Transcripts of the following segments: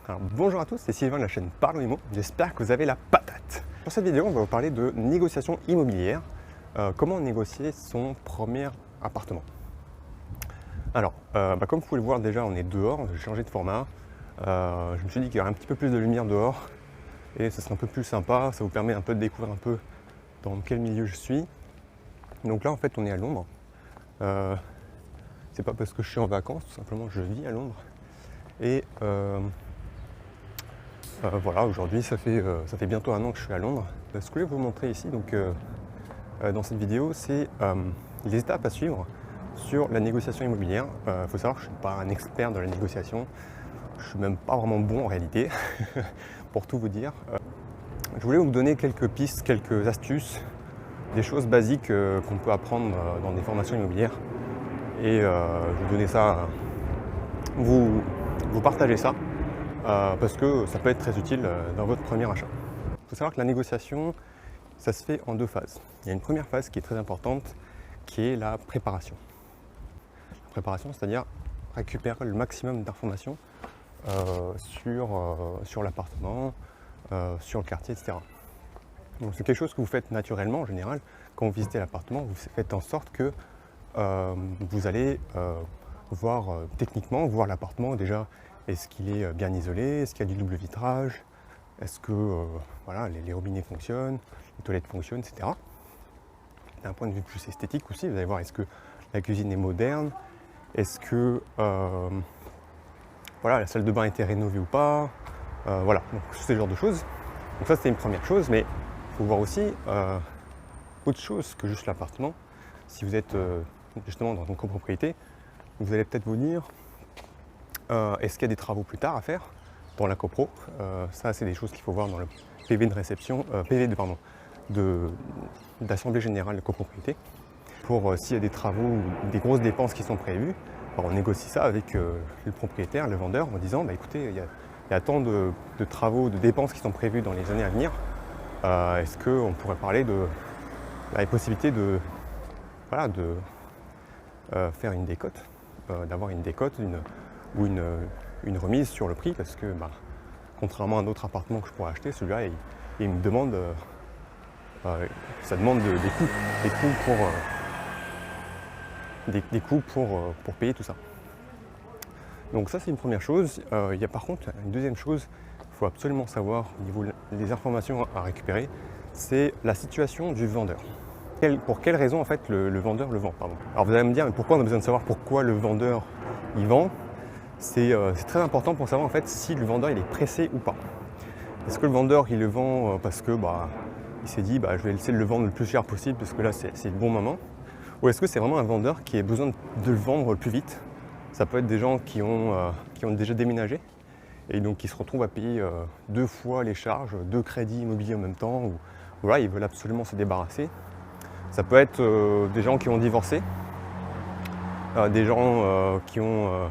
Alors, bonjour à tous, c'est Sylvain de la chaîne Parlons Immo, j'espère que vous avez la patate. Pour cette vidéo, on va vous parler de négociation immobilière, comment négocier son premier appartement. Alors, comme vous pouvez le voir déjà, on est dehors, j'ai changé de format, je me suis dit qu'il y aurait un petit peu plus de lumière dehors et ce serait un peu plus sympa, ça vous permet un peu de découvrir un peu dans quel milieu je suis. Donc là en fait on est à Londres, c'est pas parce que je suis en vacances, tout simplement je vis à Londres et voilà, aujourd'hui ça fait bientôt un an que je suis à Londres. Ce que je voulais vous montrer ici donc, dans cette vidéo, c'est les étapes à suivre sur la négociation immobilière. Il faut savoir que je ne suis pas un expert de la négociation, je ne suis même pas vraiment bon en réalité, pour tout vous dire. Je voulais vous donner quelques pistes, quelques astuces, des choses basiques qu'on peut apprendre dans des formations immobilières. Et je vais vous donner ça, vous partagez ça. Parce que ça peut être très utile dans votre premier achat. Il faut savoir que la négociation, ça se fait en deux phases. Il y a une première phase qui est très importante, qui est la préparation. La préparation, c'est-à-dire récupérer le maximum d'informations sur l'appartement, sur le quartier, etc. Donc c'est quelque chose que vous faites naturellement en général. Quand vous visitez l'appartement, vous faites en sorte que vous allez voir techniquement, voir l'appartement déjà. Est-ce qu'il est bien isolé? Est-ce qu'il y a du double vitrage? Est-ce que voilà, les robinets fonctionnent, les toilettes fonctionnent, etc. D'un point de vue plus esthétique aussi, vous allez voir, est-ce que la cuisine est moderne? Est-ce que voilà, la salle de bain a été rénovée ou pas? Voilà, donc ce genre de choses. Donc ça c'est une première chose, mais il faut voir aussi autre chose que juste l'appartement. Si vous êtes justement dans une copropriété, vous allez peut-être vous dire est-ce qu'il y a des travaux plus tard à faire dans la copro? Ça, c'est des choses qu'il faut voir dans le PV de réception, d'assemblée générale de copropriété. Pour s'il y a des travaux ou des grosses dépenses qui sont prévues, on négocie ça avec le propriétaire, le vendeur, en disant écoutez, il y a tant de travaux, de dépenses qui sont prévues dans les années à venir. Est-ce qu'on pourrait parler de la possibilité de faire une décote, d'avoir une décote, ou une remise sur le prix, parce que contrairement à un autre appartement que je pourrais acheter, celui-là il me demande ça demande des coûts pour payer tout ça. Donc ça c'est une première chose. Il y a par contre une deuxième chose, il faut absolument savoir au niveau des informations à récupérer, c'est la situation du vendeur. Pour quelle raison en fait le vendeur le vend, pardon. Alors vous allez me dire mais pourquoi on a besoin de savoir pourquoi le vendeur il vend? C'est très important pour savoir en fait si le vendeur il est pressé ou pas. Est-ce que le vendeur il le vend parce que il s'est dit je vais essayer de le vendre le plus cher possible parce que là c'est le bon moment, ou est-ce que c'est vraiment un vendeur qui a besoin de le vendre le plus vite? Ça peut être des gens qui ont déjà déménagé et donc qui se retrouvent à payer 2 fois les charges, 2 crédits immobiliers en même temps, ou voilà, ils veulent absolument se débarrasser. Ça peut être des gens qui ont divorcé, des gens qui ont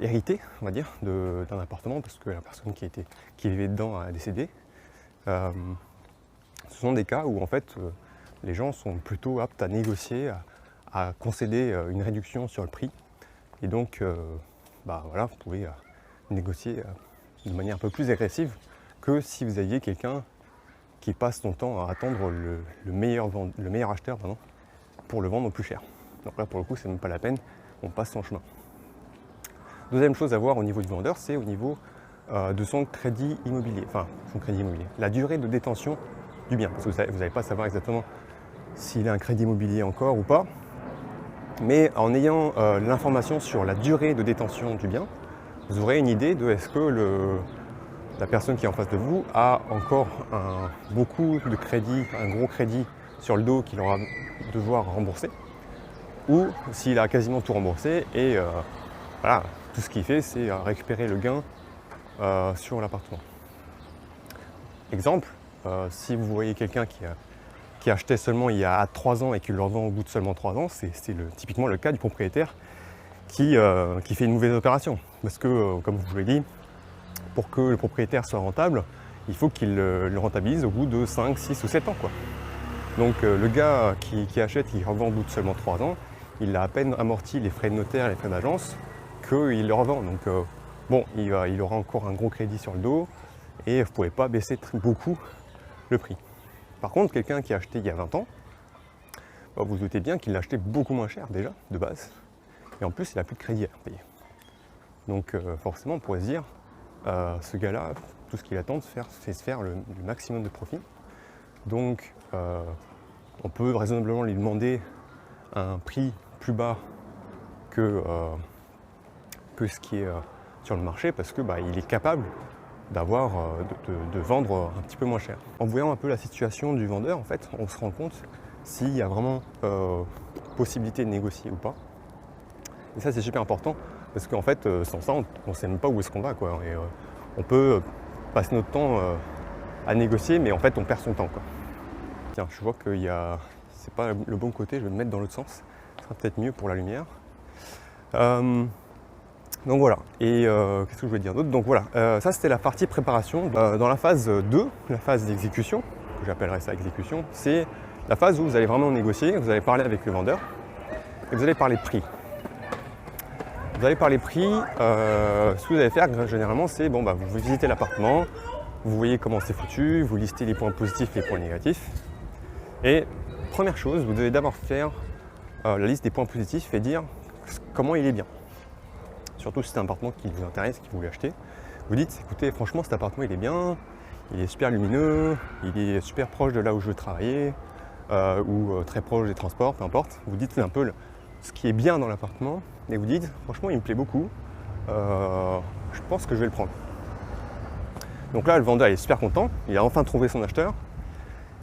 hérité, on va dire, d'un appartement parce que la personne qui vivait dedans a décédé. Ce sont des cas où en fait les gens sont plutôt aptes à négocier, à concéder une réduction sur le prix, et donc voilà, vous pouvez négocier de manière un peu plus agressive que si vous aviez quelqu'un qui passe son temps à attendre le meilleur acheteur pour le vendre au plus cher. Donc là pour le coup c'est même pas la peine, on passe son chemin. Deuxième chose à voir au niveau du vendeur, c'est au niveau de son crédit immobilier, la durée de détention du bien, parce que vous n'allez pas savoir exactement s'il a un crédit immobilier encore ou pas, mais en ayant l'information sur la durée de détention du bien, vous aurez une idée de est-ce que la personne qui est en face de vous a encore beaucoup de crédit, un gros crédit sur le dos qu'il aura devoir rembourser, ou s'il a quasiment tout remboursé et voilà, tout ce qu'il fait, c'est récupérer le gain sur l'appartement. Exemple, si vous voyez quelqu'un qui achetait seulement il y a 3 ans et qui le revend au bout de seulement 3 ans, c'est typiquement le cas du propriétaire qui fait une mauvaise opération. Parce que, comme je vous l'ai dit, pour que le propriétaire soit rentable, il faut qu'il le rentabilise au bout de 5, 6 ou 7 ans, quoi. Donc le gars qui achète et qui revend au bout de seulement 3 ans, il a à peine amorti les frais de notaire et les frais d'agence qu'il le revend. Donc bon, il aura encore un gros crédit sur le dos et vous ne pouvez pas baisser beaucoup le prix. Par contre, quelqu'un qui a acheté il y a 20 ans, bah, vous vous doutez bien qu'il l'a acheté beaucoup moins cher déjà, de base. Et en plus, il n'a plus de crédit à payer. Donc forcément, on pourrait se dire, ce gars-là, tout ce qu'il attend, c'est se faire le maximum de profit. Donc on peut raisonnablement lui demander un prix plus bas que ce qui est sur le marché, parce que il est capable de vendre un petit peu moins cher. En voyant un peu la situation du vendeur, en fait, on se rend compte s'il y a vraiment possibilité de négocier ou pas. Et ça, c'est super important, parce qu'en fait, sans ça, on ne sait même pas où est-ce qu'on va, quoi. Et on peut passer notre temps à négocier, mais en fait, on perd son temps, quoi. Tiens, je vois que c'est pas le bon côté, je vais me mettre dans l'autre sens. Ce sera peut-être mieux pour la lumière. Donc voilà, et qu'est-ce que je voulais dire d'autre? Donc voilà, ça c'était la partie préparation. Dans la phase 2, la phase d'exécution, que j'appellerais ça exécution, c'est la phase où vous allez vraiment négocier, vous allez parler avec le vendeur, et vous allez parler prix. Vous allez parler prix, ce que vous allez faire généralement c'est, vous visitez l'appartement, vous voyez comment c'est foutu, vous listez les points positifs et les points négatifs. Et première chose, vous devez d'abord faire la liste des points positifs et dire comment il est bien. Surtout si c'est un appartement qui vous intéresse, qui vous voulez acheter. Vous dites, écoutez, franchement cet appartement il est bien, il est super lumineux, il est super proche de là où je veux travailler, ou très proche des transports, peu importe. Vous dites un peu ce qui est bien dans l'appartement, et vous dites, franchement il me plaît beaucoup, je pense que je vais le prendre. Donc là le vendeur est super content, il a enfin trouvé son acheteur,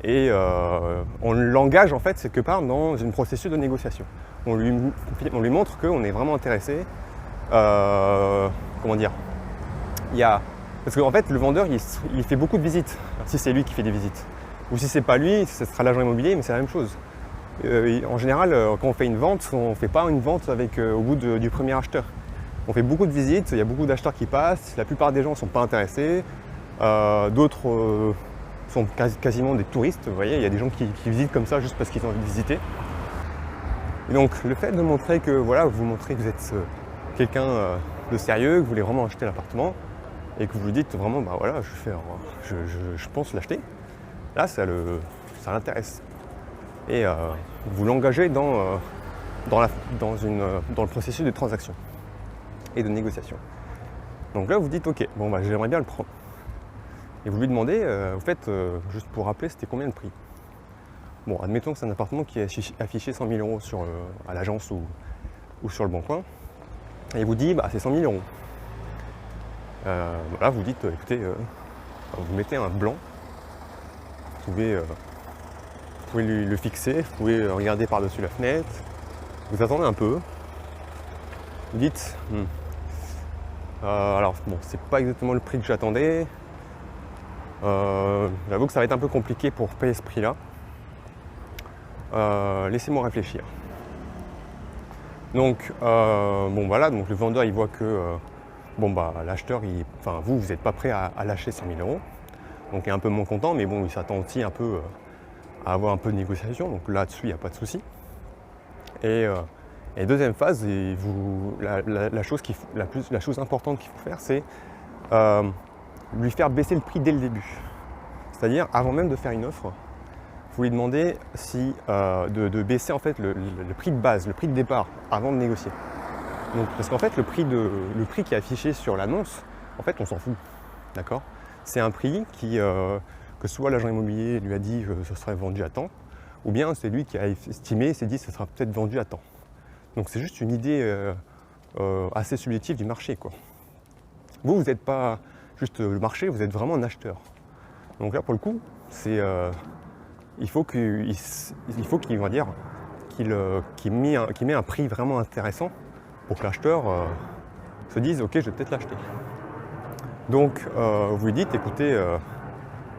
et on l'engage en fait quelque part dans un processus de négociation. On lui montre qu'on est vraiment intéressé. Comment dire, parce qu'en fait le vendeur il fait beaucoup de visites, si c'est lui qui fait des visites, ou si c'est pas lui, ce sera l'agent immobilier, mais c'est la même chose. En général, quand on fait une vente, on ne fait pas une vente au bout du premier acheteur. On fait beaucoup de visites, il y a beaucoup d'acheteurs qui passent, la plupart des gens ne sont pas intéressés, d'autres sont quasiment des touristes, vous voyez, il y a des gens qui visitent comme ça juste parce qu'ils ont envie de visiter. Et donc le fait de montrer que vous montrez que vous êtes quelqu'un de sérieux, que vous voulez vraiment acheter l'appartement et que vous lui dites vraiment je pense l'acheter, là ça l'intéresse. Et vous l'engagez dans le processus de transaction et de négociation. Donc là vous dites ok, j'aimerais bien le prendre. Et vous lui demandez, juste pour rappeler, c'était combien de prix? Bon, admettons que c'est un appartement qui est affiché 100 000 euros à l'agence ou sur le Bon Coin. Et il vous dit, c'est 100 000 euros. Là, vous dites, écoutez, vous mettez un blanc, vous pouvez le fixer, vous pouvez regarder par-dessus la fenêtre, vous attendez un peu, vous dites, c'est pas exactement le prix que j'attendais, j'avoue que ça va être un peu compliqué pour payer ce prix-là, laissez-moi réfléchir. Donc, donc le vendeur il voit que l'acheteur, vous n'êtes pas prêt à lâcher 100 000 euros, donc il est un peu moins content, mais bon, il s'attend aussi un peu à avoir un peu de négociation, donc là-dessus il n'y a pas de souci. Et deuxième phase, la chose importante qu'il faut faire, c'est lui faire baisser le prix dès le début. C'est-à-dire, avant même de faire une offre, vous lui demandez de baisser en fait le prix de base, le prix de départ, avant de négocier. Donc, parce qu'en fait, le prix qui est affiché sur l'annonce, en fait, on s'en fout, d'accord? C'est un prix que soit l'agent immobilier lui a dit que ce serait vendu à temps, ou bien c'est lui qui a estimé et s'est dit que ce sera peut-être vendu à temps. Donc c'est juste une idée assez subjective du marché, quoi. Vous n'êtes pas juste le marché, vous êtes vraiment un acheteur. Donc là, pour le coup, il faut qu'il met un prix vraiment intéressant pour que l'acheteur se dise ok, je vais peut-être l'acheter. Donc vous lui dites écoutez,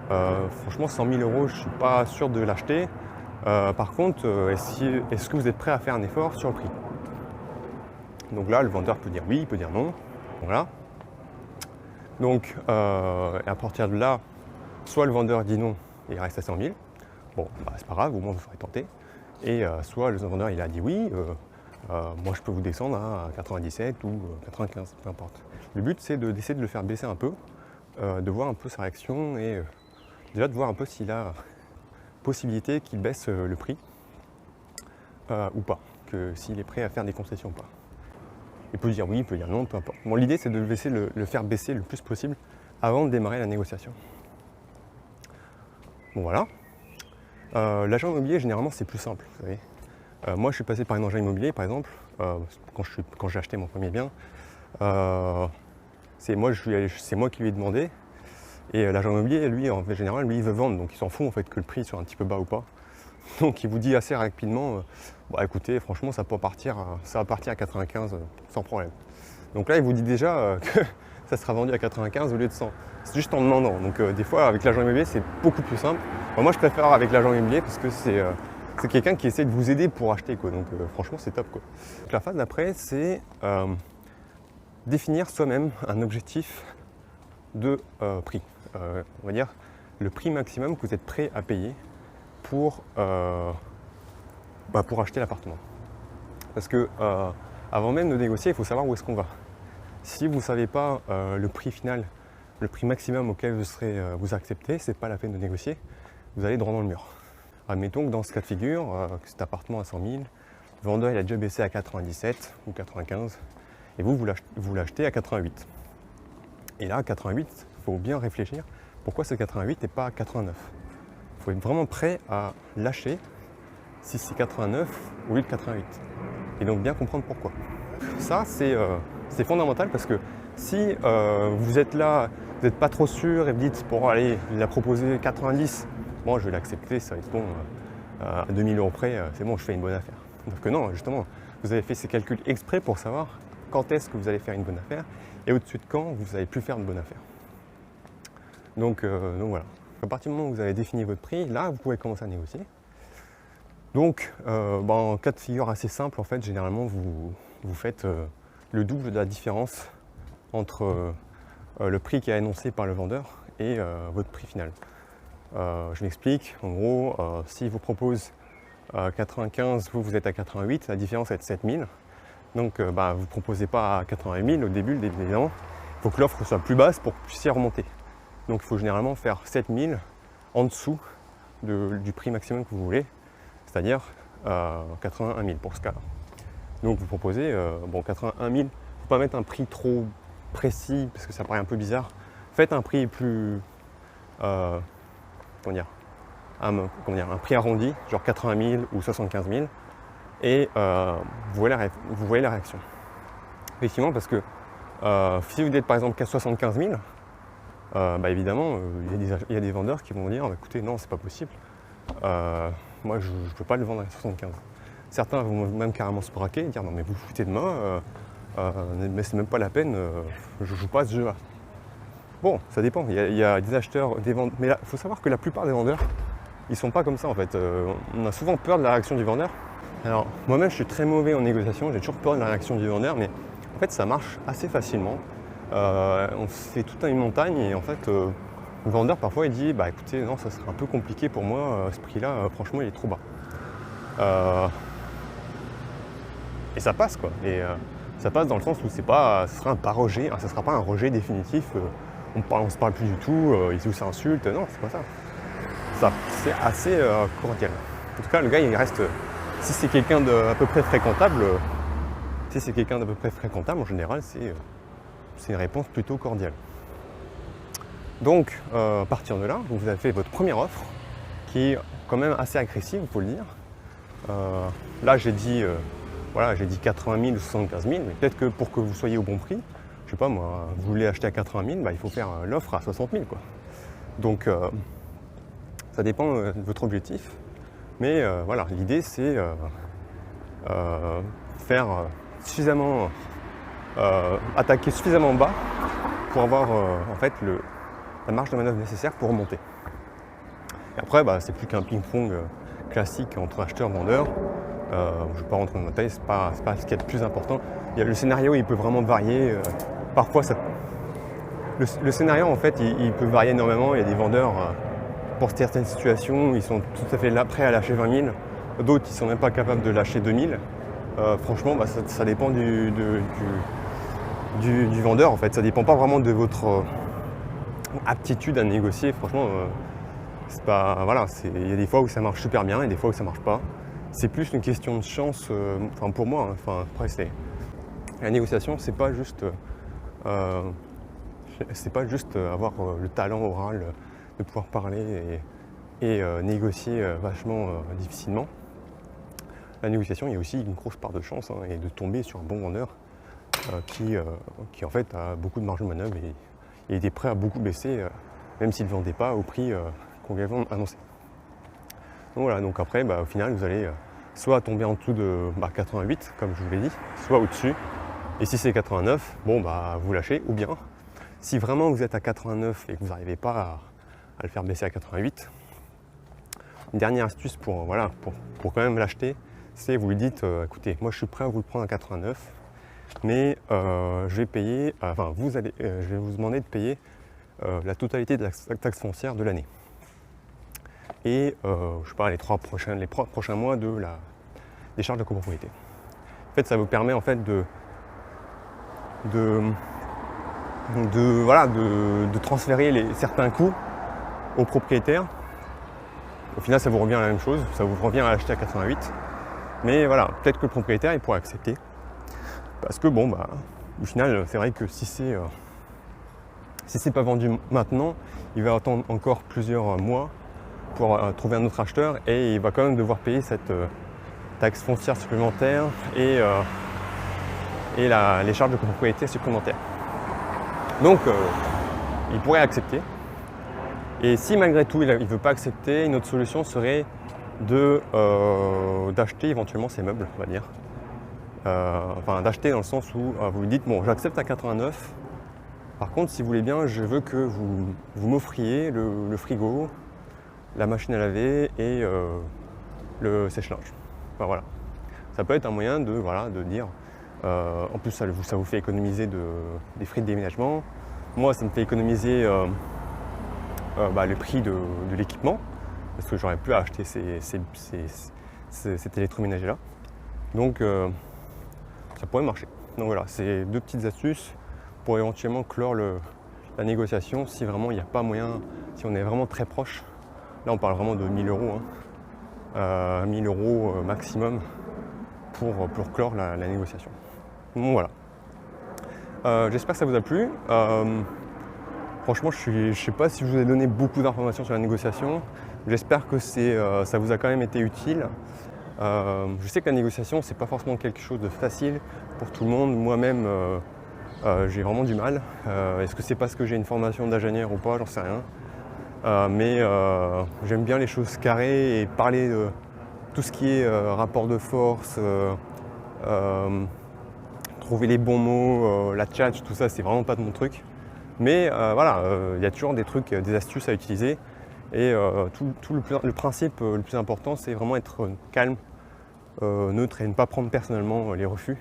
franchement 100 000 euros, je ne suis pas sûr de l'acheter. Par contre, est-ce que vous êtes prêt à faire un effort sur le prix? Donc là, le vendeur peut dire oui, il peut dire non. Voilà. Donc à partir de là, soit le vendeur dit non et il reste à 100 000. Bon, c'est pas grave, au moins vous ferez tenter. Et soit le vendeur il a dit oui, moi je peux vous descendre à 97 ou 95, peu importe. Le but c'est d'essayer de le faire baisser un peu, de voir un peu sa réaction et déjà de voir un peu s'il a possibilité qu'il baisse le prix ou pas, que s'il est prêt à faire des concessions ou pas. Il peut dire oui, il peut dire non, peu importe. Bon, l'idée c'est de le faire baisser le plus possible avant de démarrer la négociation. Bon voilà. L'agent immobilier généralement c'est plus simple, vous savez. Moi je suis passé par un agent immobilier par exemple, quand j'ai acheté mon premier bien. C'est moi qui lui ai demandé. Et l'agent immobilier, lui, en général, lui, il veut vendre, donc il s'en fout en fait que le prix soit un petit peu bas ou pas. Donc il vous dit assez rapidement, bah écoutez, franchement, ça va partir à 95 sans problème. Donc là, il vous dit déjà que ça sera vendu à 95 au lieu de 100. C'est juste en demandant. Donc des fois, avec l'agent immobilier, c'est beaucoup plus simple. Enfin, moi, je préfère avec l'agent immobilier parce que c'est quelqu'un qui essaie de vous aider pour acheter, quoi. Donc franchement, c'est top, quoi. Donc, la phase d'après, c'est définir soi-même un objectif de prix. On va dire le prix maximum que vous êtes prêt à payer pour acheter l'appartement. Parce que avant même de négocier, il faut savoir où est-ce qu'on va. Si vous ne savez pas le prix final, le prix maximum auquel vous acceptez, c'est pas la peine de négocier, vous allez droit dans le mur. Admettons que dans ce cas de figure, cet appartement à 100 000, le vendeur il a déjà baissé à 97 ou 95 et vous l'achetez à 88. Et là, à 88, il faut bien réfléchir pourquoi c'est 88 et pas 89. Il faut être vraiment prêt à lâcher si c'est 89 au lieu de 88. Et donc bien comprendre pourquoi. Ça, c'est fondamental parce que si vous êtes là, vous n'êtes pas trop sûr et vous dites, bon allez, il a proposé 90, bon je vais l'accepter, ça va être bon, à 2000 € près, c'est bon, je fais une bonne affaire. Donc non, justement, vous avez fait ces calculs exprès pour savoir quand est-ce que vous allez faire une bonne affaire et au-dessus de quand vous n'allez plus faire de bonne affaire. Donc voilà, à partir du moment où vous avez défini votre prix, là vous pouvez commencer à négocier. Donc en cas de figure assez simple, en fait, généralement vous faites le double de la différence entre le prix qui est annoncé par le vendeur et votre prix final. Je m'explique, en gros, s'il vous propose 95, vous êtes à 88, la différence est de 7000. Donc vous ne proposez pas à 88 000 au début, évidemment. Il faut que l'offre soit plus basse pour que vous puissiez remonter. Donc il faut généralement faire 7000 en dessous du prix maximum que vous voulez, c'est-à-dire 81 000 pour ce cas-là. Donc vous proposez, 81 000, il ne faut pas mettre un prix trop précis parce que ça paraît un peu bizarre. Faites un prix plus, un prix arrondi, genre 80 000 ou 75 000, et vous voyez la réaction. Effectivement, parce que si vous êtes par exemple qu'à 75 000, évidemment, il y a des vendeurs qui vont dire écoutez, non, c'est pas possible, moi je ne peux pas le vendre à 75. Certains vont même carrément se braquer et dire non, mais vous foutez de moi, mais c'est même pas la peine, je joue pas à ce jeu-là. Bon, ça dépend, il y a des acheteurs, des vendeurs, mais il faut savoir que la plupart des vendeurs, ils sont pas comme ça en fait. On a souvent peur de la réaction du vendeur. Alors, moi-même, je suis très mauvais en négociation, j'ai toujours peur de la réaction du vendeur, mais en fait, ça marche assez facilement. On fait toute une montagne et en fait, le vendeur, parfois, il dit écoutez, non, ça serait un peu compliqué pour moi, ce prix-là, franchement, il est trop bas. Et ça passe, quoi. Et ça passe dans le sens où ce sera pas rejet, ça sera pas un rejet définitif, on se parle plus du tout, ils s'insultent, non, c'est pas ça. C'est assez cordial. En tout cas, le gars, il reste. Si c'est quelqu'un d'à peu près fréquentable, en général, c'est une réponse plutôt cordiale. Donc, à partir de là, vous avez fait votre première offre, qui est quand même assez agressive, il faut le dire. Là, j'ai dit 80 000 ou 75 000, mais peut-être que pour que vous soyez au bon prix, je sais pas moi, vous voulez acheter à 80 000, il faut faire l'offre à 60 000, quoi. Donc, ça dépend de votre objectif. Mais voilà, l'idée c'est faire suffisamment, attaquer suffisamment bas pour avoir en fait la marge de manœuvre nécessaire pour remonter. Et après, c'est plus qu'un ping-pong classique entre acheteurs et vendeurs. Je ne vais pas rentrer dans le détail, c'est pas ce qui est le plus important. Le scénario, il peut vraiment varier. Parfois, le scénario en fait, il peut varier énormément. Il y a des vendeurs. Pour certaines situations, ils sont tout à fait prêts à lâcher 20 000. D'autres, ils ne sont même pas capables de lâcher 2 000. franchement, ça dépend du vendeur en fait. Ça dépend pas vraiment de votre aptitude à négocier. Franchement, c'est pas, voilà, il y a des fois où ça marche super bien et des fois où ça marche pas. C'est plus une question de chance, enfin pour moi. Enfin, après, la négociation, c'est pas juste avoir le talent oral de pouvoir parler et négocier vachement difficilement. La négociation, il y a aussi une grosse part de chance et de tomber sur un bon vendeur qui en fait a beaucoup de marge de manœuvre et était prêt à beaucoup baisser, même s'il ne vendait pas au prix qu'on lui avait annoncé. Donc voilà, donc après au final vous allez soit tomber en dessous de 88 comme je vous l'ai dit, soit au-dessus. Et si c'est 89, bon vous lâchez, ou bien si vraiment vous êtes à 89 et que vous n'arrivez pas à le faire baisser à 88, une dernière astuce pour quand même l'acheter, c'est vous lui dites écoutez, moi je suis prêt à vous le prendre à 89, mais je vais payer, je vais vous demander de payer la totalité de la taxe foncière de l'année. Et je sais pas, les trois prochains mois des charges de copropriété. En fait, ça vous permet en fait de transférer certains coûts au propriétaire. Au final, ça vous revient à la même chose, ça vous revient à l'acheter à 88. Mais voilà, peut-être que le propriétaire il pourra accepter. Parce que au final, c'est vrai que si c'est pas vendu maintenant, il va attendre encore plusieurs mois pour trouver un autre acheteur et il va quand même devoir payer cette taxe foncière supplémentaire et les charges de copropriété supplémentaires. Donc il pourrait accepter. Et si malgré tout il ne veut pas accepter, une autre solution serait d'acheter éventuellement ses meubles, on va dire. D'acheter dans le sens où vous lui dites bon, j'accepte à 89. Par contre, si vous voulez bien, je veux que vous m'offriez le frigo, la machine à laver et le sèche-linge. Enfin, voilà. Ça peut être un moyen de dire. En plus, ça vous fait économiser des frais de déménagement. Moi, ça me fait économiser le prix de l'équipement, parce que j'aurais pu acheter cet électroménager-là. Donc, ça pourrait marcher. Donc voilà, c'est deux petites astuces pour éventuellement clore la négociation si vraiment il n'y a pas moyen, si on est vraiment très proche. Là, on parle vraiment de 1000 euros, 1000 euros maximum pour clore la négociation. Donc voilà. J'espère que ça vous a plu. Franchement, je ne sais pas si je vous ai donné beaucoup d'informations sur la négociation. J'espère que ça vous a quand même été utile. Je sais que la négociation, c'est pas forcément quelque chose de facile pour tout le monde. Moi-même, j'ai vraiment du mal. Est-ce que c'est parce que j'ai une formation d'ingénieur ou pas? J'en sais rien. Mais j'aime bien les choses carrées et parler de tout ce qui est rapport de force, trouver les bons mots, la tchatch, tout ça, c'est vraiment pas de mon truc. Mais il y a toujours des trucs, des astuces à utiliser. Et le principe le plus important, c'est vraiment être calme, neutre et ne pas prendre personnellement les refus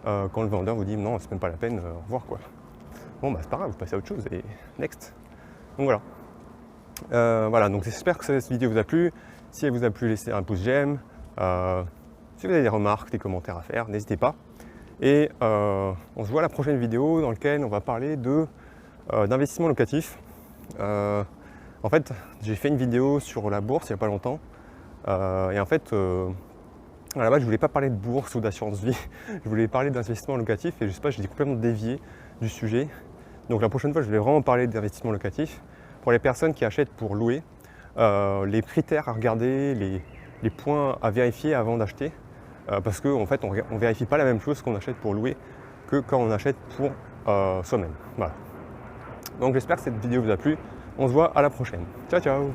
quand le vendeur vous dit non, c'est même pas la peine, au revoir quoi. Bon c'est pas grave, vous passez à autre chose et next. Donc voilà. Donc j'espère que cette vidéo vous a plu. Si elle vous a plu, laissez un pouce j'aime. Si vous avez des remarques, des commentaires à faire, n'hésitez pas. Et on se voit à la prochaine vidéo dans laquelle on va parler d'investissement locatif. En fait, j'ai fait une vidéo sur la bourse il n'y a pas longtemps. Et en fait, à la base, je ne voulais pas parler de bourse ou d'assurance vie. Je voulais parler d'investissement locatif et je sais pas, j'ai complètement dévié du sujet. Donc la prochaine fois, je vais vraiment parler d'investissement locatif. Pour les personnes qui achètent pour louer, les critères à regarder, les points à vérifier avant d'acheter. Parce qu'en fait, on ne vérifie pas la même chose qu'on achète pour louer que quand on achète pour soi-même. Voilà. Donc j'espère que cette vidéo vous a plu. On se voit à la prochaine. Ciao, ciao!